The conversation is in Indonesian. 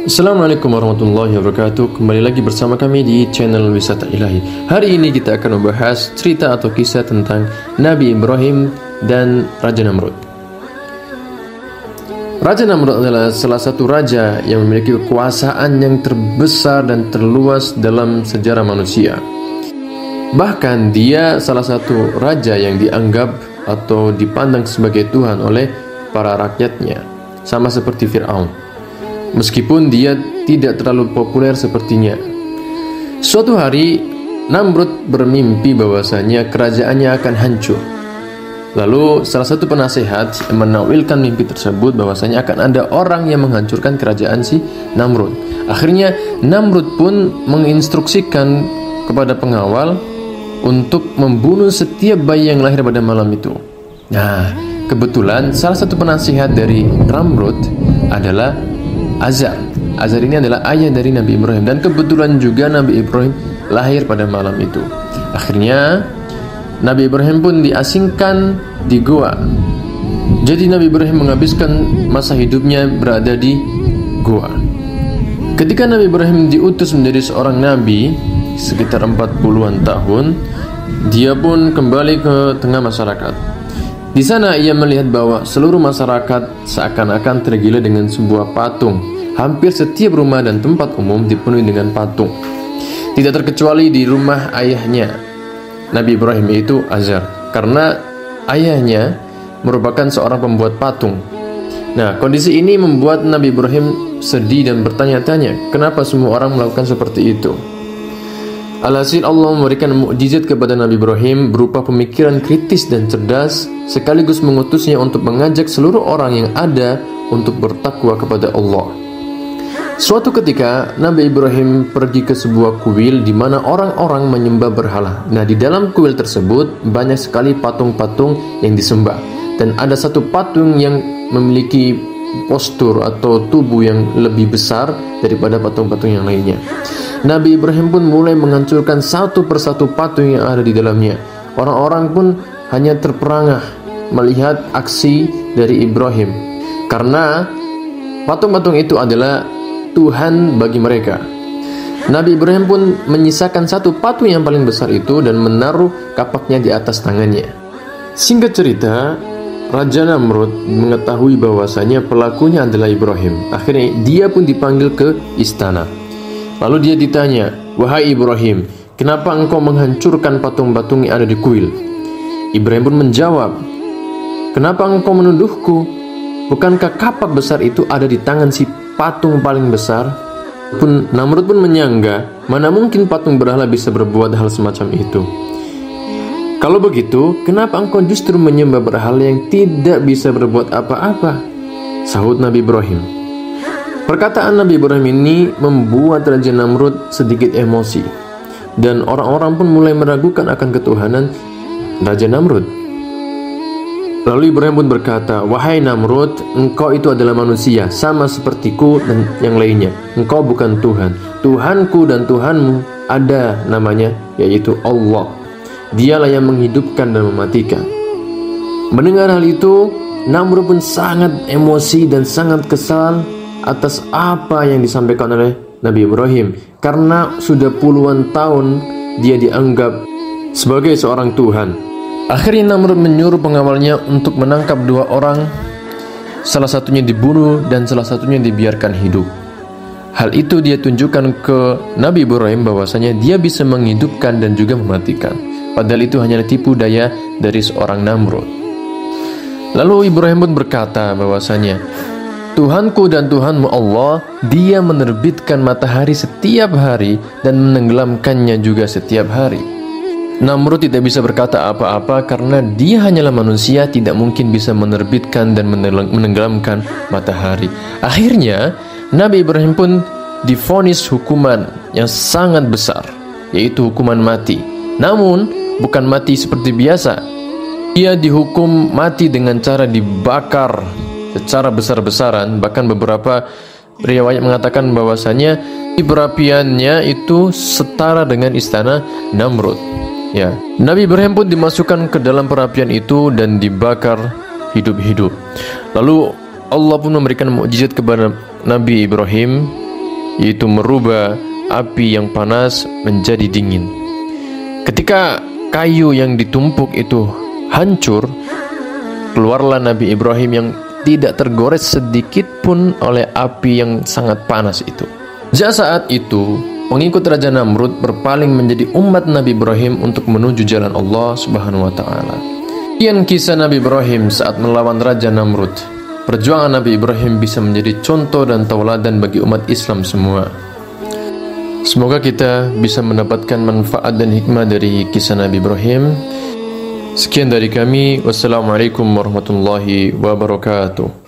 Assalamualaikum warahmatullahi wabarakatuh. Kembali lagi bersama kami di channel Wisata Ilahi. Hari ini kita akan membahas cerita atau kisah tentang Nabi Ibrahim dan Raja Namrud. Raja Namrud adalah salah satu raja yang memiliki kekuasaan yang terbesar dan terluas dalam sejarah manusia. Bahkan dia salah satu raja yang dianggap atau dipandang sebagai Tuhan oleh para rakyatnya, sama seperti Fir'aun. Meskipun dia tidak terlalu populer sepertinya. Suatu hari, Namrud bermimpi bahwasanya kerajaannya akan hancur. Lalu salah satu penasehat menakwilkan mimpi tersebut bahwasanya akan ada orang yang menghancurkan kerajaan si Namrud. Akhirnya Namrud pun menginstruksikan kepada pengawal untuk membunuh setiap bayi yang lahir pada malam itu. Nah, kebetulan salah satu penasihat dari Namrud adalah Azar. Azar ini adalah ayah dari Nabi Ibrahim, dan kebetulan juga Nabi Ibrahim lahir pada malam itu. Akhirnya Nabi Ibrahim pun diasingkan di goa. Jadi Nabi Ibrahim menghabiskan masa hidupnya berada di goa. Ketika Nabi Ibrahim diutus menjadi seorang nabi sekitar 40-an tahun, dia pun kembali ke tengah masyarakat. Di sana ia melihat bahwa seluruh masyarakat seakan-akan tergila dengan sebuah patung. Hampir setiap rumah dan tempat umum dipenuhi dengan patung. Tidak terkecuali di rumah ayahnya, Nabi Ibrahim, yaitu Azar, karena ayahnya merupakan seorang pembuat patung. Nah, kondisi ini membuat Nabi Ibrahim sedih dan bertanya-tanya, kenapa semua orang melakukan seperti itu? Alhasil Allah memberikan mukjizat kepada Nabi Ibrahim berupa pemikiran kritis dan cerdas, sekaligus mengutusnya untuk mengajak seluruh orang yang ada untuk bertakwa kepada Allah. Suatu ketika Nabi Ibrahim pergi ke sebuah kuil di mana orang-orang menyembah berhala. Nah, di dalam kuil tersebut banyak sekali patung-patung yang disembah, dan ada satu patung yang memiliki postur atau tubuh yang lebih besar daripada patung-patung yang lainnya. Nabi Ibrahim pun mulai menghancurkan satu persatu patung yang ada di dalamnya. Orang-orang pun hanya terperangah melihat aksi dari Ibrahim, karena patung-patung itu adalah Tuhan bagi mereka. Nabi Ibrahim pun menyisakan satu patung yang paling besar itu dan menaruh kapaknya di atas tangannya. Singkat cerita, Raja Namrud mengetahui bahwasanya pelakunya adalah Ibrahim. Akhirnya dia pun dipanggil ke istana. Lalu dia ditanya, "Wahai Ibrahim, kenapa engkau menghancurkan patung-patung yang ada di kuil?" Ibrahim pun menjawab, "Kenapa engkau menuduhku? Bukankah kapak besar itu ada di tangan si patung paling besar?" Namrud pun menyangga, mana mungkin patung berhala bisa berbuat hal semacam itu. "Kalau begitu, kenapa engkau justru menyembah berhala yang tidak bisa berbuat apa-apa?" sahut Nabi Ibrahim. Perkataan Nabi Ibrahim ini membuat Raja Namrud sedikit emosi, dan orang-orang pun mulai meragukan akan ketuhanan Raja Namrud. Lalu Ibrahim pun berkata, "Wahai Namrud, engkau itu adalah manusia, sama sepertiku dan yang lainnya. Engkau bukan Tuhan. Tuhanku dan Tuhanmu ada namanya, yaitu Allah. Dialah yang menghidupkan dan mematikan." Mendengar hal itu, Namrud pun sangat emosi dan sangat kesal atas apa yang disampaikan oleh Nabi Ibrahim, karena sudah puluhan tahun dia dianggap sebagai seorang Tuhan. Akhirnya Namrud menyuruh pengawalnya untuk menangkap dua orang, salah satunya dibunuh dan salah satunya dibiarkan hidup. Hal itu dia tunjukkan ke Nabi Ibrahim bahwasanya dia bisa menghidupkan dan juga mematikan. Padahal itu hanyalah tipu daya dari seorang Namrud. Lalu Ibrahim pun berkata bahwasanya, "Tuhanku dan Tuhanmu Allah, Dia menerbitkan matahari setiap hari dan menenggelamkannya juga setiap hari." Namrud tidak bisa berkata apa-apa karena dia hanyalah manusia, tidak mungkin bisa menerbitkan dan menenggelamkan matahari. Akhirnya Nabi Ibrahim pun divonis hukuman yang sangat besar, yaitu hukuman mati. Namun bukan mati seperti biasa. Ia dihukum mati dengan cara dibakar secara besar-besaran. Bahkan beberapa riwayat mengatakan bahwasanya perapiannya itu setara dengan istana Namrud. Ya, Nabi Ibrahim pun dimasukkan ke dalam perapian itu dan dibakar hidup-hidup. Lalu Allah pun memberikan mukjizat kepada Nabi Ibrahim, yaitu merubah api yang panas menjadi dingin. Ketika kayu yang ditumpuk itu hancur, keluarlah Nabi Ibrahim yang tidak tergores sedikit pun oleh api yang sangat panas itu. Sejak saat itu, pengikut Raja Namrud berpaling menjadi umat Nabi Ibrahim untuk menuju jalan Allah Subhanahu wa Ta'ala. Sekian kisah Nabi Ibrahim saat melawan Raja Namrud. Perjuangan Nabi Ibrahim bisa menjadi contoh dan tauladan bagi umat Islam semua. Semoga kita bisa mendapatkan manfaat dan hikmah dari kisah Nabi Ibrahim. Sekian dari kami. Wassalamualaikum warahmatullahi wabarakatuh.